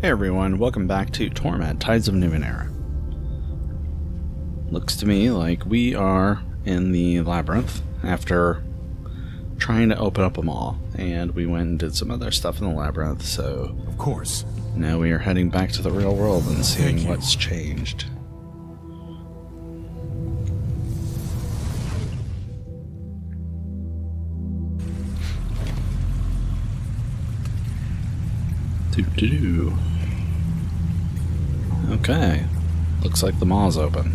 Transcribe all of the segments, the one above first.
Hey everyone, welcome back to Torment, Tides of Numenera. Looks to me like we are in the labyrinth after trying to open up them all, and we went and did some other stuff in the labyrinth, so... Of course. Now we are heading back to the real world and seeing what's changed. Doo-doo-doo. Okay, looks like the maw's open.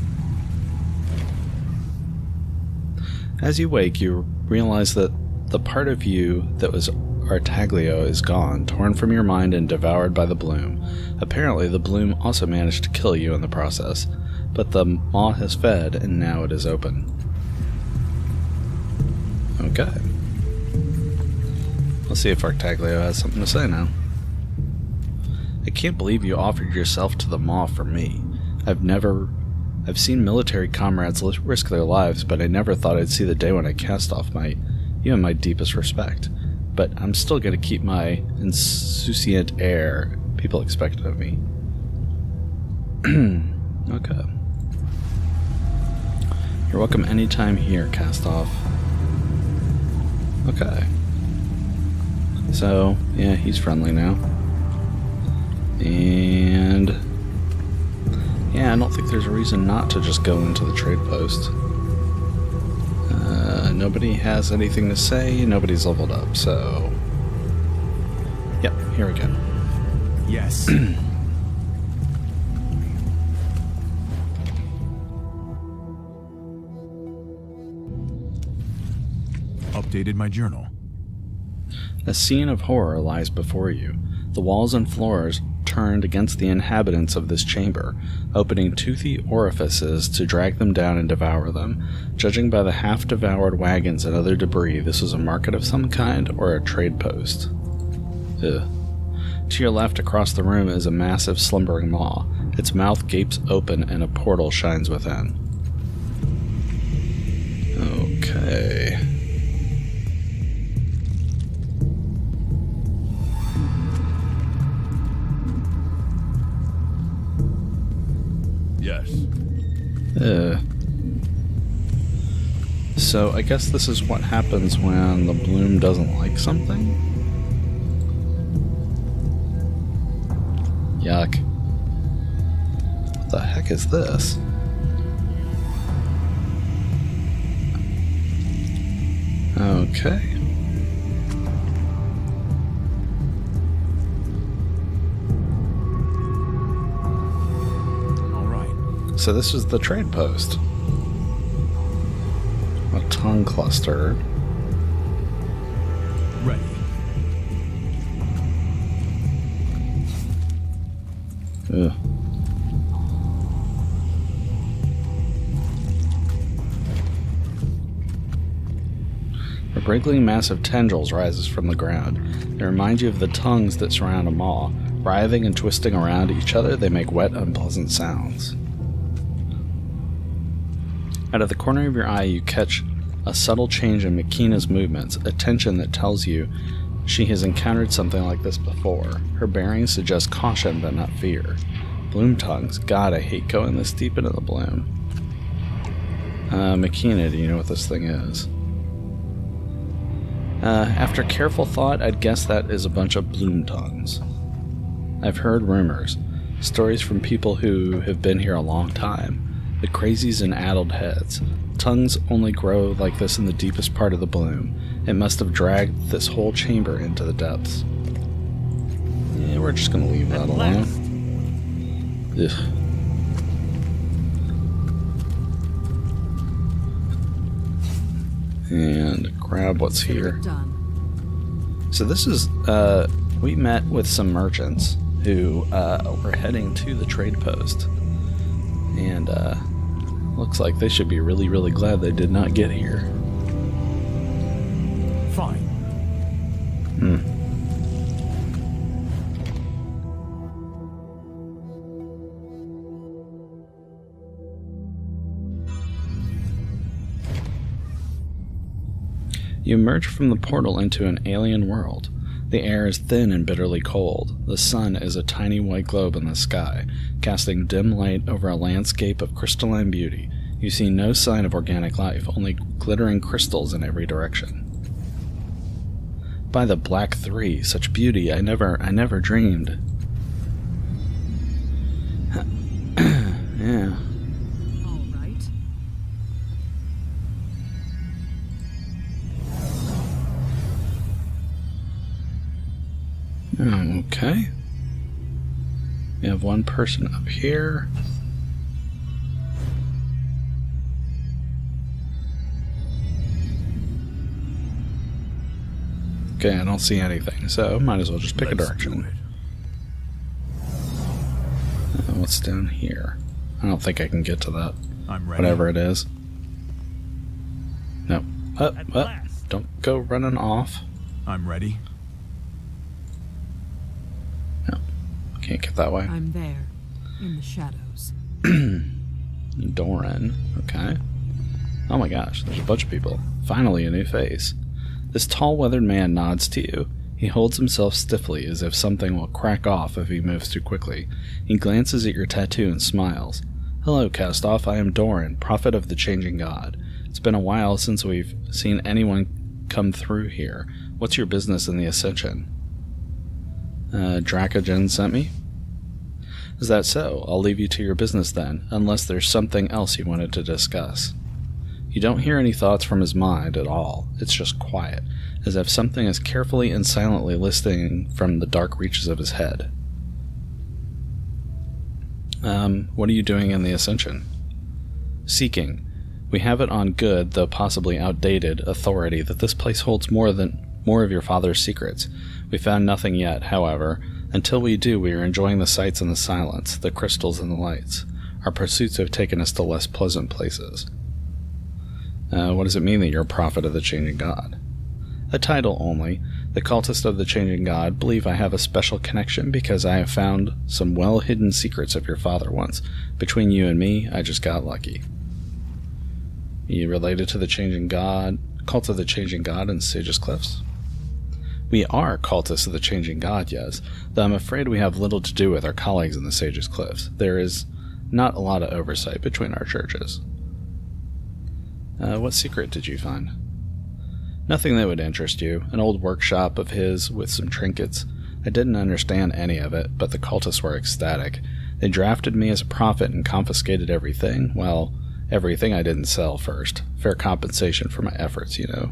As you wake, you realize that the part of you that was Artaglio is gone, torn from your mind and devoured by the bloom. Apparently, the bloom also managed to kill you in the process, but the maw has fed and now it is open. Okay. Let's see if Artaglio has something to say now. I can't believe you offered yourself to the maw for me. I've seen military comrades risk their lives, but I never thought I'd see the day when I cast off even my deepest respect. But I'm still going to keep my insouciant air people expect of me. Okay. You're welcome anytime here, Castoff. Okay. So, yeah, he's friendly now. And yeah, I don't think there's a reason not to just go into the trade post. Nobody has anything to say, nobody's leveled up, so... Yep, here we go. Yes. Updated my journal. A scene of horror lies before you. The walls and floors turned against the inhabitants of this chamber, opening toothy orifices to drag them down and devour them. Judging by the half-devoured wagons and other debris, this was a market of some kind or a trade post. Ugh. To your left, across the room, is a massive slumbering maw. Its mouth gapes open and a portal shines within. Okay... Yes. So I guess this is what happens when the bloom doesn't like something? Yuck. What the heck is this? Okay. So this is the trade post. A tongue cluster. Ready. Ugh. A wriggling mass of tendrils rises from the ground. They remind you of the tongues that surround a maw. Writhing and twisting around each other, they make wet, unpleasant sounds. Out of the corner of your eye, you catch a subtle change in Makina's movements, a tension that tells you she has encountered something like this before. Her bearings suggest caution, but not fear. Bloom tongues. God, I hate going this deep into the bloom. Makina, do you know what this thing is? After careful thought, I'd guess that is a bunch of bloom tongues. I've heard rumors, stories from people who have been here a long time. The crazies and addled heads. Tongues only grow like this in the deepest part of the bloom. It must have dragged this whole chamber into the depths. Yeah, we're just gonna leave that alone. Ugh. And grab what's here. So this is, we met with some merchants who were heading to the trade post. And, looks like they should be really, really glad they did not get here. Fine. You emerge from the portal into an alien world. The air is thin and bitterly cold. The sun is a tiny white globe in the sky, casting dim light over a landscape of crystalline beauty. You see no sign of organic life, only glittering crystals in every direction. By the Black Three, such beauty I never dreamed. Yeah. All right. Okay. We have one person up here. Okay, I don't see anything, so might as well just pick a direction. What's down here? I don't think I can get to that. I'm ready. Whatever it is. No. Don't go running off. I'm ready. No. Can't get that way. I'm there, in the shadows. Doran. Okay. Oh my gosh, there's a bunch of people. Finally a new face. This tall, weathered man nods to you. He holds himself stiffly as if something will crack off if he moves too quickly. He glances at your tattoo and smiles. Hello, Castoff. I am Doran, prophet of the changing god. It's been a while since we've seen anyone come through here. What's your business in the Ascension? Dracogen sent me? Is that so? I'll leave you to your business then, unless there's something else you wanted to discuss. You don't hear any thoughts from his mind at all. It's just quiet, as if something is carefully and silently listening from the dark reaches of his head. What are you doing in the Ascension? Seeking. We have it on good, though possibly outdated, authority that this place holds more of your father's secrets. We found nothing yet, however. Until we do, we are enjoying the sights and the silence, the crystals and the lights. Our pursuits have taken us to less pleasant places. What does it mean that you're a prophet of the changing god? A title only. The cultists of the changing god believe I have a special connection because I have found some well-hidden secrets of your father once. Between you and me, I just got lucky. Are you related to the changing god, cult of the changing god in Sage's Cliffs? We are cultists of the changing god, yes, though I'm afraid we have little to do with our colleagues in the Sage's Cliffs. There is not a lot of oversight between our churches. What secret did you find? Nothing that would interest you. An old workshop of his with some trinkets. I didn't understand any of it, but the cultists were ecstatic. They drafted me as a prophet and confiscated everything. Well, everything I didn't sell first. Fair compensation for my efforts, you know.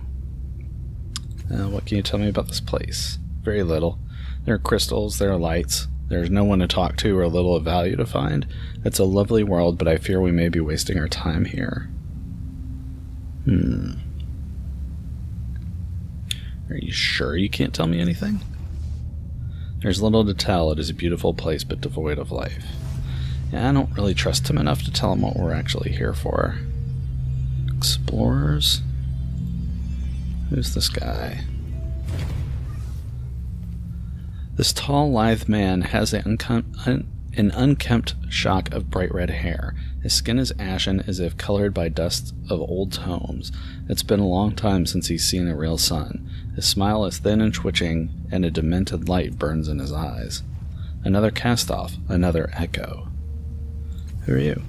What can you tell me about this place? Very little. There are crystals, there are lights. There's no one to talk to or little of value to find. It's a lovely world, but I fear we may be wasting our time here. Are you sure you can't tell me anything? There's little to tell. It is a beautiful place, but devoid of life. Yeah, I don't really trust him enough to tell him what we're actually here for. Explorers? Who's this guy? This tall, lithe man has an unkempt shock of bright red hair. His skin is ashen, as if colored by dust of old tomes. It's been a long time since he's seen a real sun. His smile is thin and twitching, and a demented light burns in his eyes. Another Castoff, another echo. Who are you?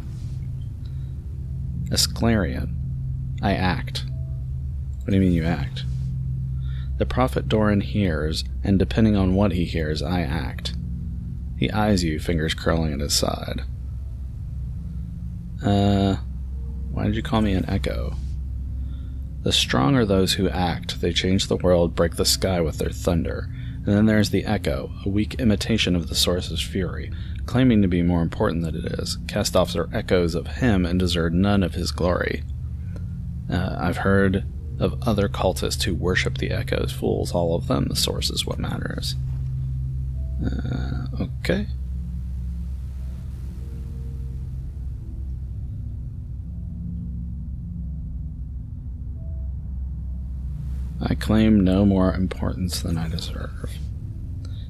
Esclarian. I act. What do you mean you act? The prophet Doran hears, and depending on what he hears, I act. He eyes you, fingers curling at his side. Why did you call me an echo? The strong are those who act. They change the world, break the sky with their thunder. And then there's the echo, a weak imitation of the source's fury, claiming to be more important than it is. Castoffs are echoes of him and deserve none of his glory. I've heard of other cultists who worship the echoes. Fools, all of them. The source is what matters. Okay. I claim no more importance than I deserve.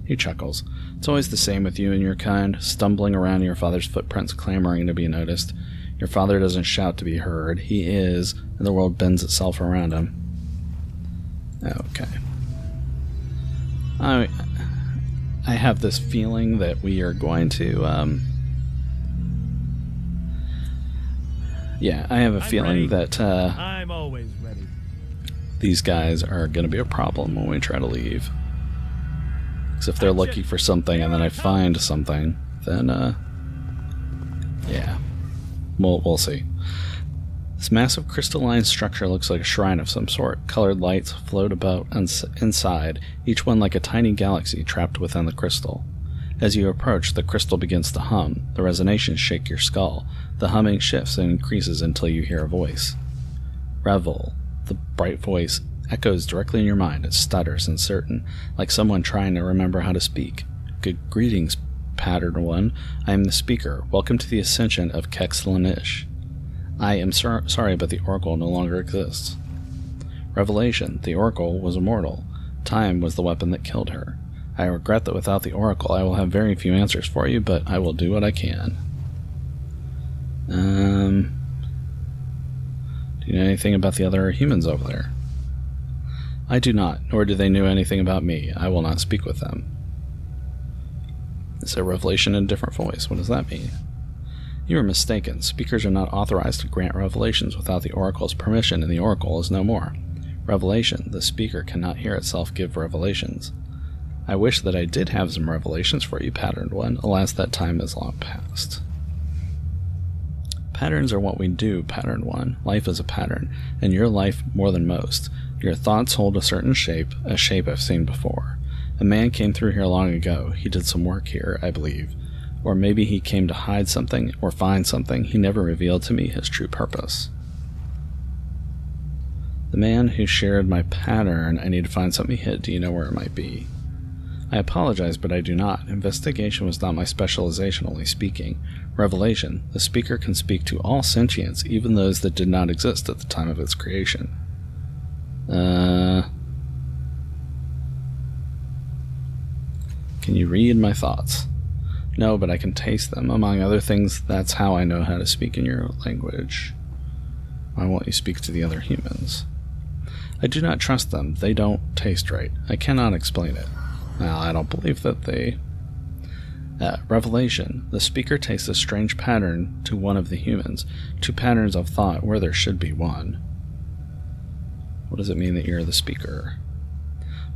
He chuckles. It's always the same with you and your kind, stumbling around your father's footprints, clamoring to be noticed. Your father doesn't shout to be heard. He is, and the world bends itself around him. Okay. I have this feeling that we are going to, I have a feeling that, I'm always ready. these guys are going to be a problem when we try to leave. Because if they're looking for something and then I find something, then, we'll see. This massive crystalline structure looks like a shrine of some sort. Colored lights float about inside, each one like a tiny galaxy trapped within the crystal. As you approach, the crystal begins to hum. The resonations shake your skull. The humming shifts and increases until you hear a voice. Revel. The bright voice echoes directly in your mind. It stutters uncertain, like someone trying to remember how to speak. Good greetings, Pattern One. I am the speaker. Welcome to the Ascension of Kexlanish. I am sorry, but the Oracle no longer exists. Revelation. The Oracle was immortal. Time was the weapon that killed her. I regret that without the Oracle I will have very few answers for you, but I will do what I can. Do you know anything about the other humans over there? I do not, nor do they know anything about me. I will not speak with them. It's a revelation in a different voice. What does that mean? You are mistaken. Speakers are not authorized to grant revelations without the Oracle's permission, and the Oracle is no more. Revelation. The speaker cannot hear itself give revelations. I wish that I did have some revelations for you, Patterned One. Alas, that time is long past. Patterns are what we do, Patterned One. Life is a pattern, and your life more than most. Your thoughts hold a certain shape, a shape I've seen before. A man came through here long ago. He did some work here, I believe. Or maybe he came to hide something or find something. He never revealed to me his true purpose. The man who shared my pattern, I need to find something he hid. Do you know where it might be? I apologize, but I do not. Investigation was not my specialization, only speaking. Revelation. The speaker can speak to all sentients, even those that did not exist at the time of its creation. Can you read my thoughts? No, but I can taste them. Among other things, that's how I know how to speak in your language. Why won't you speak to the other humans? I do not trust them. They don't taste right. I cannot explain it. Well, I don't believe that they... Revelation. The speaker tastes a strange pattern to one of the humans. Two patterns of thought where there should be one. What does it mean that you're the speaker?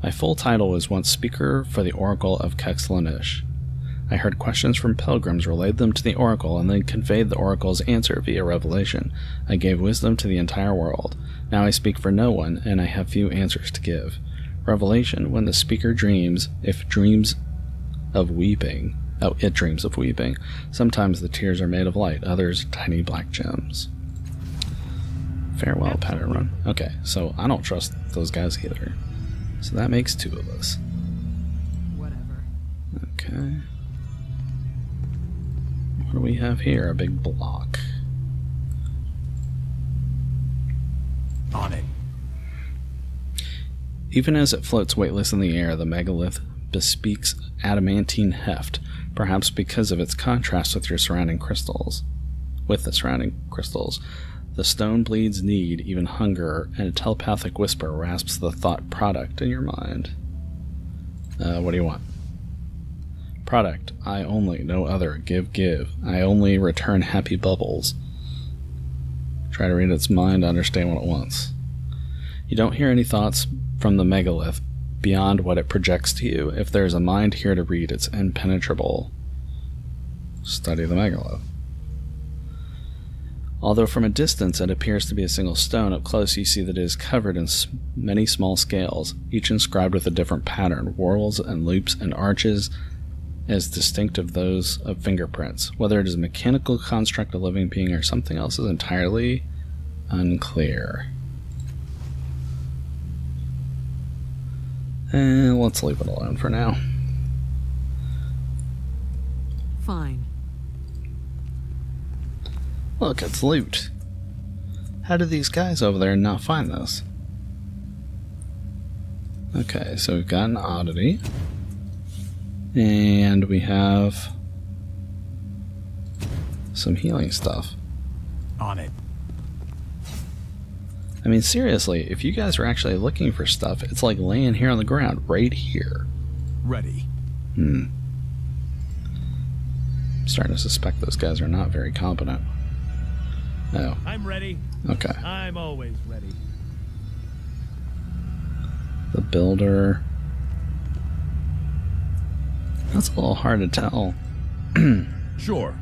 My full title was once Speaker for the Oracle of Kexlanish. I heard questions from pilgrims, relayed them to the Oracle, and then conveyed the Oracle's answer via revelation. I gave wisdom to the entire world. Now I speak for no one, and I have few answers to give. Revelation. When the speaker dreams, it dreams of weeping. Sometimes the tears are made of light, others tiny black gems. Farewell, Pattern Run. Okay, so I don't trust those guys either. So that makes two of us. Whatever. Okay. What do we have here? A big block. On it. Even as it floats weightless in the air, the megalith bespeaks adamantine heft, perhaps because of its contrast with your surrounding crystals. The stone bleeds need, even hunger, and a telepathic whisper rasps the thought product in your mind. What do you want? Product. I only, no other. Give. I only return happy bubbles. Try to read its mind to understand what it wants. You don't hear any thoughts from the megalith beyond what it projects to you. If there's a mind here to read, it's impenetrable. Study the megalith. Although from a distance it appears to be a single stone, up close you see that it is covered in many small scales, each inscribed with a different pattern, whorls and loops and arches as distinct of those of fingerprints. Whether it is a mechanical construct, a living being, or something else is entirely unclear. And let's leave it alone for now. Fine. Look, it's loot. How did these guys over there not find this? Okay, so we've got an oddity. And we have some healing stuff. On it. I mean, seriously, if you guys are actually looking for stuff, it's like laying here on the ground, right here. Ready. I'm starting to suspect those guys are not very competent. Oh. I'm ready. Okay. I'm always ready. The builder. That's a little hard to tell. Sure.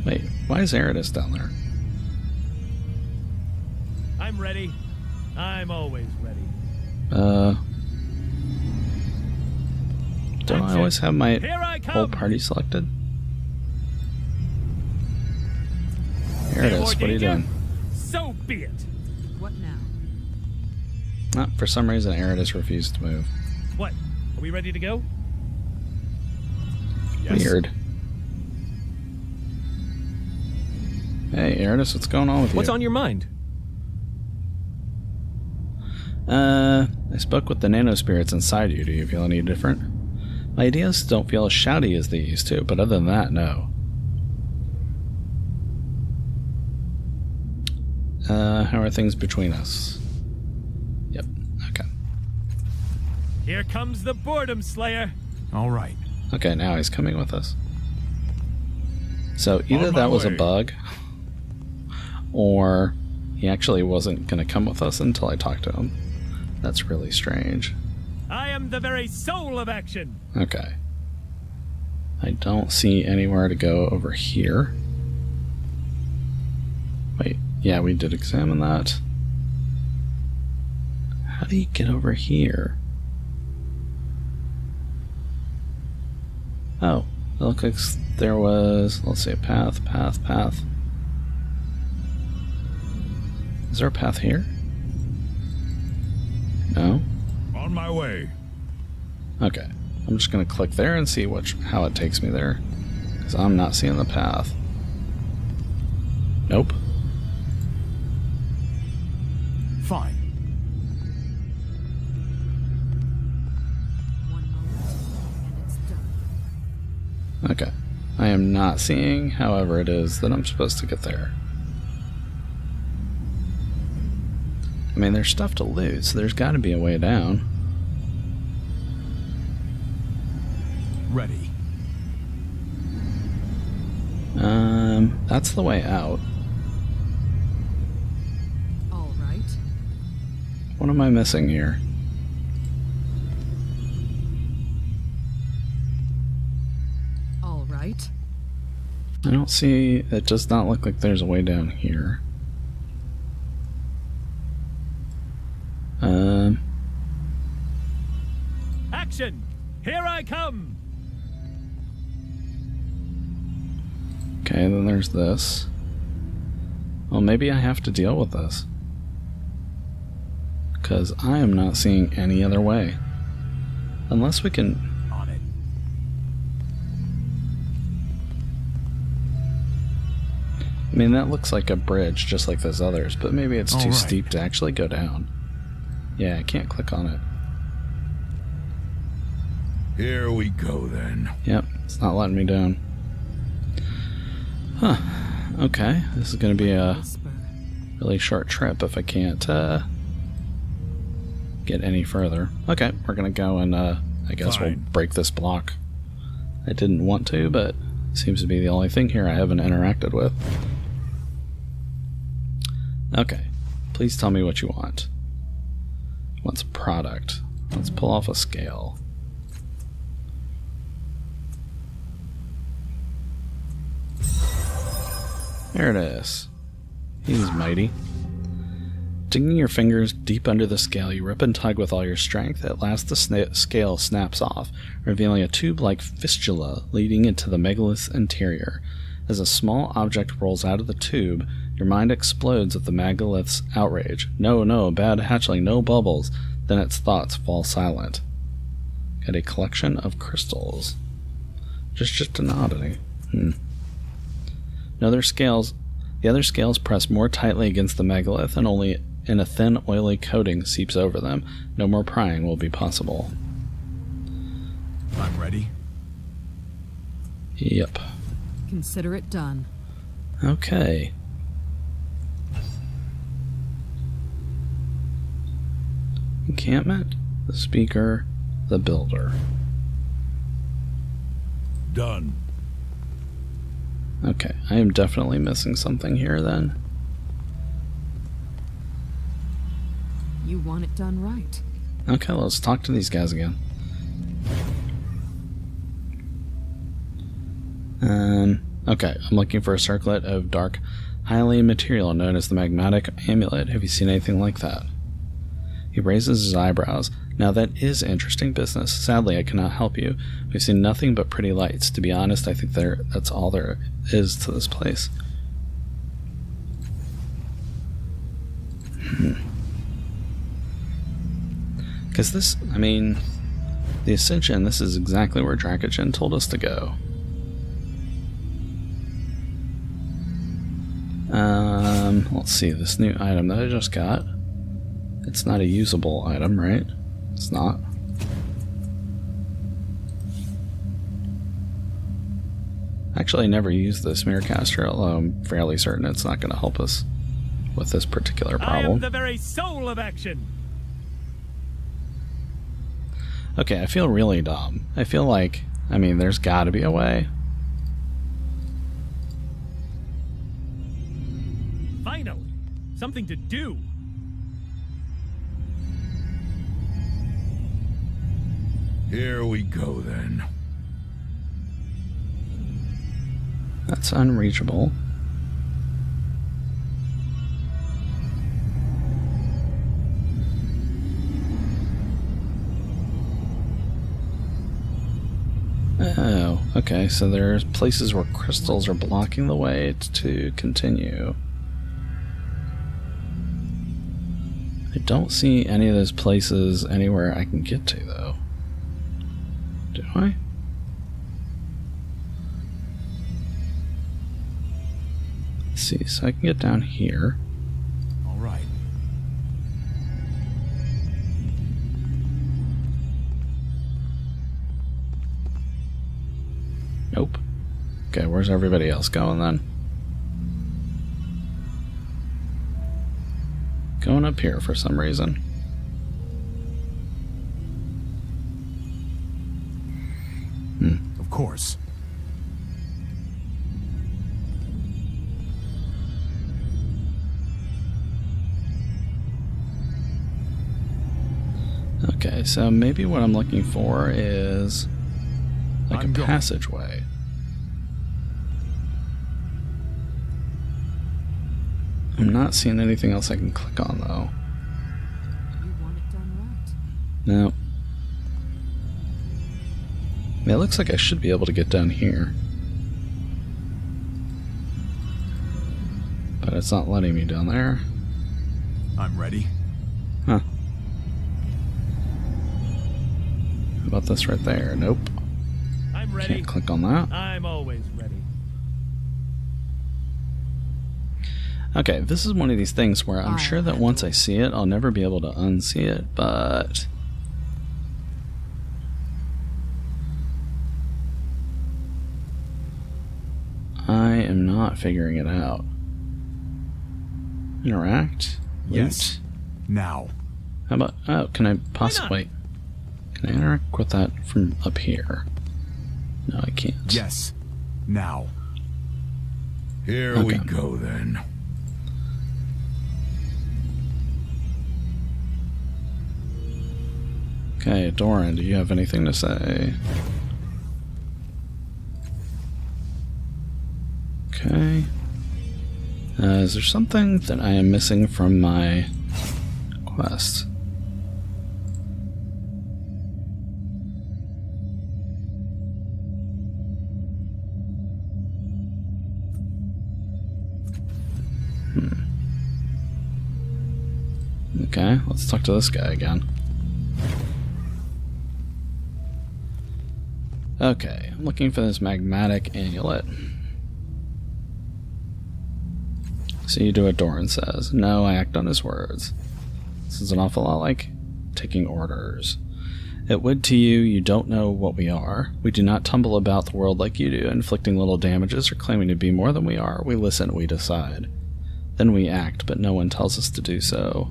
Wait, why is Eridus down there? I'm ready. I'm always ready. Don't I always have my Here I come. whole party selected? Any more Eridus, what are you danger? doing? So be it. What now? Ah, for some reason, Eridus refused to move. What? Are we ready to go? Yes. Weird. Hey, Eridus, what's going on with you? What's on your mind? I spoke with the nanospirits inside you. Do you feel any different? My ideas don't feel as shouty as they used to, but other than that, no. How are things between us? Yep, okay. Here comes the Boredom Slayer. All right. Okay, now he's coming with us. So either On my that was a way. bug, or he actually wasn't going to come with us until I talked to him. That's really strange. I am the very soul of action. Okay. I don't see anywhere to go over here. Wait, yeah, we did examine that. How do you get over here? Oh, it looks like there was, let's see, a path. Is there a path here? No? On my way. Okay. I'm just going to click there and see how it takes me there. Because I'm not seeing the path. Nope. Fine. One moment, and it's done. Okay. I am not seeing however it is that I'm supposed to get there. I mean, there's stuff to loot, so there's got to be a way down. Ready. That's the way out. All right. What am I missing here? All right. I don't see... It does not look like there's a way down here. Action. Here I come. Okay, then there's this. Well, maybe I have to deal with this. Because I am not seeing any other way. Unless we can... On it. I mean, that looks like a bridge, just like those others, but maybe it's too All right. steep to actually go down. Yeah, I can't click on it. Here we go then. Yep, it's not letting me down. Huh. Okay, this is going to be a Whisper. really short trip if I can't get any further. Okay, we're going to go and I guess we'll Fine. break this block. I didn't want to, but it seems to be the only thing here I haven't interacted with. Okay, please tell me what you want. What's product? Let's pull off a scale. There it is. He's mighty. Digging your fingers deep under the scale, you rip and tug with all your strength. At last the scale snaps off, revealing a tube-like fistula leading into the megalith's interior. As a small object rolls out of the tube, your mind explodes at the megalith's outrage. No, bad hatchling, no bubbles. Then its thoughts fall silent. Get a collection of crystals. Just an oddity. The other scales press more tightly against the megalith, and only in a thin, oily coating seeps over them. No more prying will be possible. I'm ready. Yep. Consider it done. Okay. Encampment, the speaker, the builder. Done. Okay, I am definitely missing something here then. You want it done right. Okay, let's talk to these guys again. Okay, I'm looking for a circlet of dark, highly material known as the Magmatic Annulet. Have you seen anything like that? He raises his eyebrows. Now that is interesting business. Sadly, I cannot help you. We've seen nothing but pretty lights. To be honest, I think that's all there is to this place. Because this, I mean, the Ascension, this is exactly where Dracogen told us to go. Let's see, this new item that I just got. It's not a usable item, right? It's not. Actually, I never used this Mirrorcaster, although I'm fairly certain it's not going to help us with this particular problem. I am the very soul of action. Okay, I feel really dumb. I feel like, I mean, there's got to be a way. Finally, something to do. Here we go then. That's unreachable. Oh, okay, so there's places where crystals are blocking the way to continue. I don't see any of those places anywhere I can get to, though. Do I? Let's see, so I can get down here. All right. Nope. Okay, where's everybody else going then? Going up here for some reason. Of course. Okay, so maybe what I'm looking for is like I'm a going. passageway. I'm not seeing anything else I can click on though. You want it done right. No. It looks like I should be able to get down here. But it's not letting me down there. I'm ready. Huh. How about this right there? Nope. I'm ready. Can't click on that. I'm always ready. Okay, this is one of these things where I'm sure that once I see it, I'll never be able to unsee it, but I am not figuring it out. Interact? Yes. Loot? Now. How about, oh, can I possibly, can I interact with that from up here? No, I can't. Yes. Now. Here Okay. we go then. Okay, Doran, do you have anything to say? Okay. Is there something that I am missing from my quest? Okay, let's talk to this guy again. Okay, I'm looking for this Magmatic Annulet. So you do what Doran says. No, I act on his words. This is an awful lot like taking orders. It would to you, you don't know what we are. We do not tumble about the world like you do, inflicting little damages or claiming to be more than we are. We listen, we decide. Then we act, but no one tells us to do so.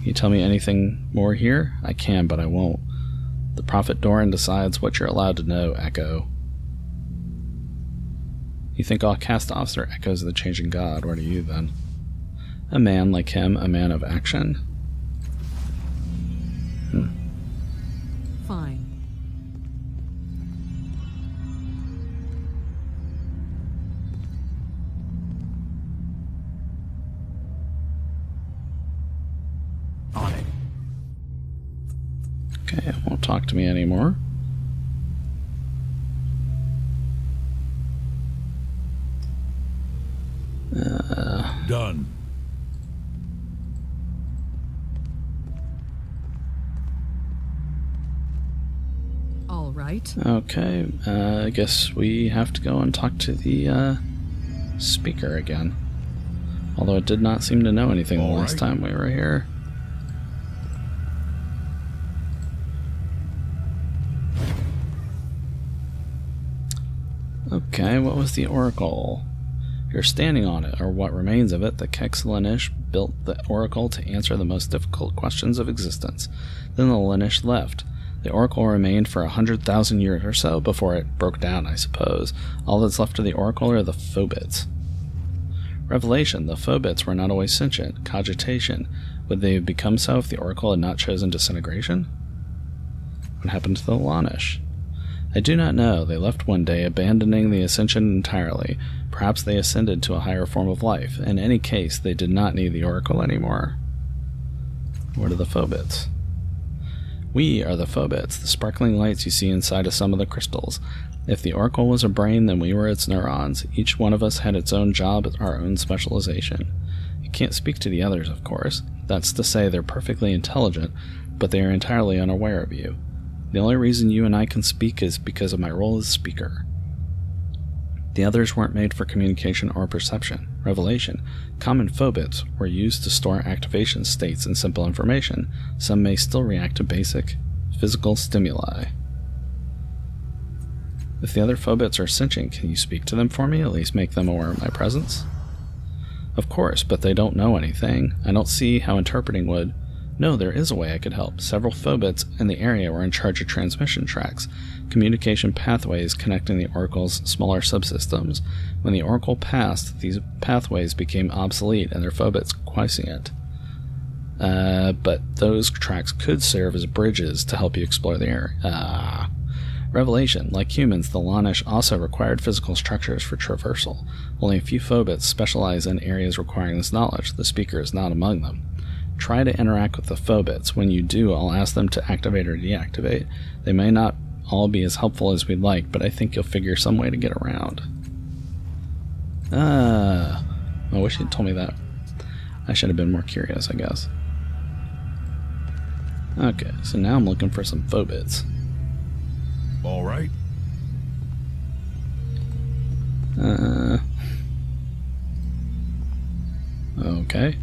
you tell me anything more here? I can, but I won't. The Prophet Doran decides what you're allowed to know, Echo. You think all cast-offs are echoes of the changing god. What are you, then? A man like him, a man of action? Fine. On it. Okay, it won't talk to me anymore. Done. All right. Okay, I guess we have to go and talk to the speaker again. Although it did not seem to know anything the last time we were here. Okay, what was the oracle? You're standing on it, or what remains of it. The Kexlanish built the oracle to answer the most difficult questions of existence. Then the Lanish left. The oracle remained for 100,000 years or so before it broke down, I suppose. All that's left of the oracle are the phobits. Revelation, the phobits were not always sentient. Cogitation, would they have become so if the oracle had not chosen disintegration? What happened to the Lanish? I do not know. They left one day, abandoning the Ascension entirely. Perhaps they ascended to a higher form of life. In any case, they did not need the oracle anymore. What are the phobits? We are the phobits, the sparkling lights you see inside of some of the crystals. If the oracle was a brain, then we were its neurons. Each one of us had its own job, our own specialization. You can't speak to the others, of course. That's to say they're perfectly intelligent, but they are entirely unaware of you. The only reason you and I can speak is because of my role as speaker. The others weren't made for communication or perception. Revelation. Common phobits were used to store activation states and simple information. Some may still react to basic physical stimuli. If the other phobits are sentient, can you speak to them for me? At least make them aware of my presence? Of course, but they don't know anything. I don't see how interpreting would. No, there is a way I could help. Several phobits in the area were in charge of transmission tracks, communication pathways connecting the oracle's smaller subsystems. When the oracle passed, these pathways became obsolete and their phobits quiescent. But those tracks could serve as bridges to help you explore the area. Revelation. Like humans, the Lanish also required physical structures for traversal. Only a few phobits specialize in areas requiring this knowledge. The speaker is not among them. Try to interact with the phobits. When you do, I'll ask them to activate or deactivate. They may not all be as helpful as we'd like, but I think you'll figure some way to get around. I wish you'd told me that. I should have been more curious, I guess. Okay, so now I'm looking for some phobits. All right. Okay.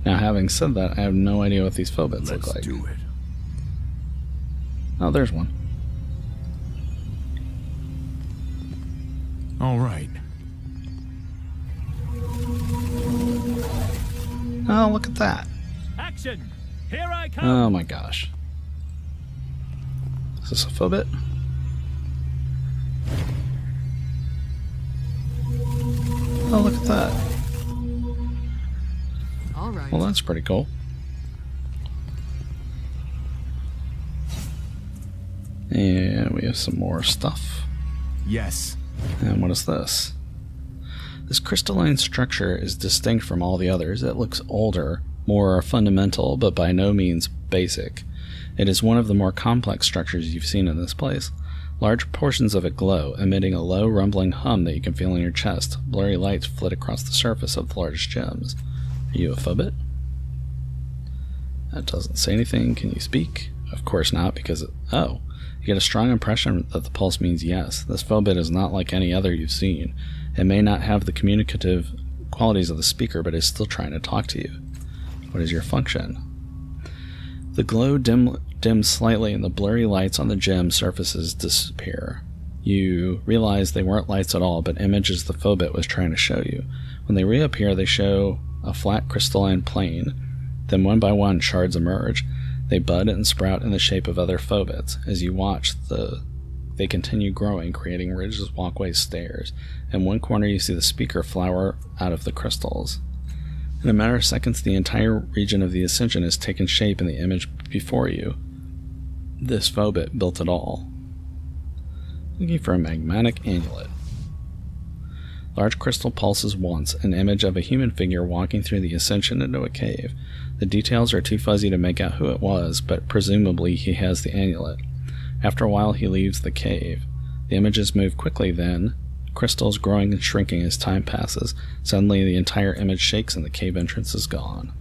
Now, having said that, I have no idea what these phobits look like. Let's do it. Oh, there's one. All right. Oh, look at that. Action! Here I come! Oh my gosh. Is this a phobit? Oh, look at that. All right. Well, that's pretty cool. And we have some more stuff. Yes. And what is this? This crystalline structure is distinct from all the others. It looks older, more fundamental, but by no means basic. It is one of the more complex structures you've seen in this place. Large portions of it glow, emitting a low rumbling hum that you can feel in your chest. Blurry lights flit across the surface of the largest gems. Are you a phobit? That doesn't say anything. Can you speak? Of course not, because you get a strong impression that the pulse means yes. This phobit is not like any other you've seen. It may not have the communicative qualities of the speaker, but is still trying to talk to you. What is your function? The glow dims slightly and the blurry lights on the gem surfaces disappear. You realize they weren't lights at all, but images the phobit was trying to show you. When they reappear, they show a flat crystalline plane. Then one by one shards emerge. They bud and sprout in the shape of other phobits. As you watch, they continue growing, creating ridges, walkways, stairs. In one corner you see the speaker flower out of the crystals. In a matter of seconds, the entire region of the Ascension has taken shape in the image before you. This phobit built it all. Looking for a Magmatic Annulet. Large crystal pulses once, an image of a human figure walking through the Ascension into a cave. The details are too fuzzy to make out who it was, but presumably he has the amulet. After a while he leaves the cave. The images move quickly then, crystals growing and shrinking as time passes. Suddenly the entire image shakes and the cave entrance is gone.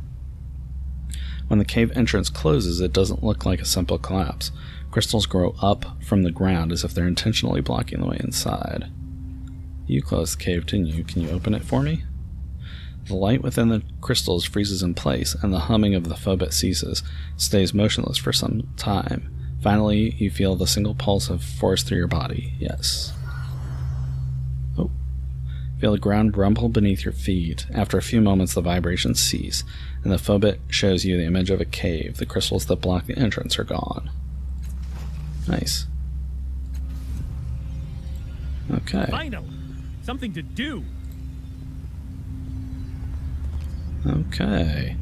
When the cave entrance closes, it doesn't look like a simple collapse. Crystals grow up from the ground as if they're intentionally blocking the way inside. You closed the cave, didn't you? Can you open it for me? The light within the crystals freezes in place, and the humming of the phobit ceases. It stays motionless for some time. Finally, you feel the single pulse of force through your body. Yes. Oh. Feel the ground rumble beneath your feet. After a few moments, the vibrations cease, and the phobit shows you the image of a cave. The crystals that block the entrance are gone. Nice. Okay. Finally, something to do. Okay.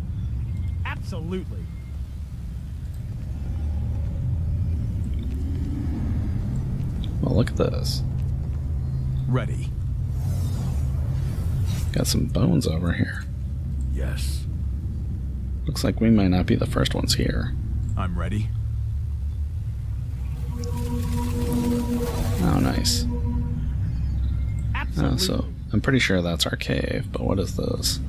Absolutely. Well, look at this. Ready. Got some bones over here. Yes. Looks like we might not be the first ones here. I'm ready. Oh, nice. Absolutely. Oh, so I'm pretty sure that's our cave, but what is this?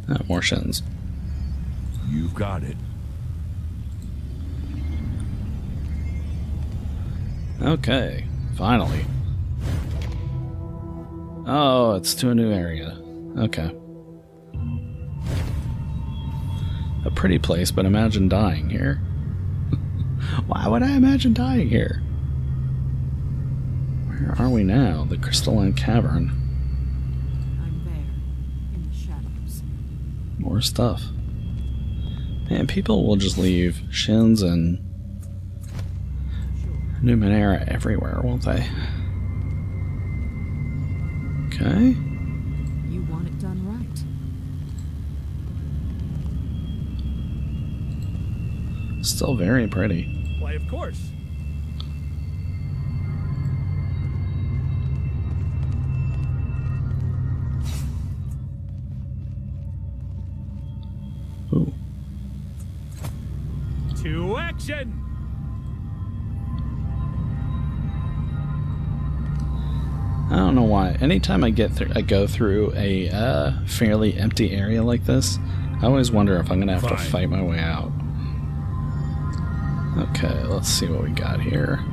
Oh, more shins. You've got it. Okay, finally. Oh, it's to a new area. Okay. A pretty place, but imagine dying here. Why would I imagine dying here? Where are we now? The crystalline cavern. I'm there, in the shadows. More stuff. Man, people will just leave shins and Numenera everywhere, won't they? Okay. You want it done right. Still very pretty. Why, of course. Ooh. To action! I don't know why. Anytime I go through a fairly empty area like this, I always wonder if I'm gonna have to fight my way out. Okay, let's see what we got here.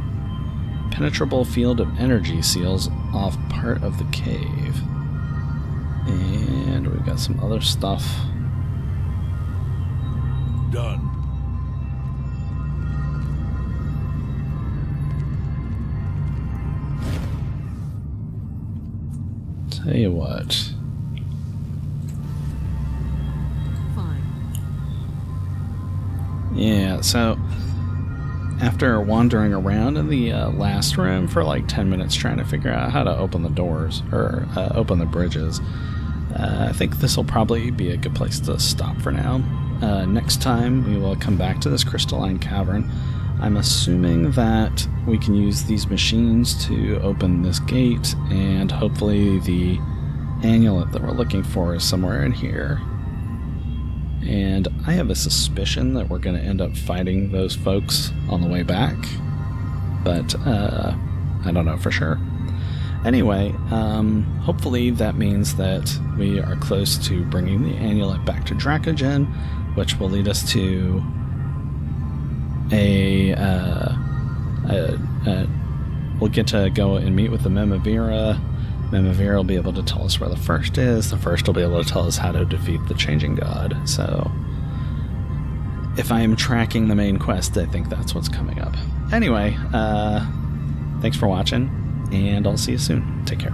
Penetrable field of energy seals off part of the cave. And we've got some other stuff. Done. Tell you what. Fine. Yeah, so after wandering around in the last room for like 10 minutes trying to figure out how to open the doors, or open the bridges, I think this will probably be a good place to stop for now. Next time we will come back to this crystalline cavern. I'm assuming that we can use these machines to open this gate, and hopefully the amulet that we're looking for is somewhere in here. And I have a suspicion that we're going to end up fighting those folks on the way back, but I don't know for sure. Anyway, hopefully that means that we are close to bringing the amulet back to Dracogen, which will lead us to we'll get to go and meet with the Memavira. Memavira will be able to tell us where the first is. The first will be able to tell us how to defeat the Changing God. So if I am tracking the main quest, I think that's what's coming up. Anyway, thanks for watching, and I'll see you soon. Take care.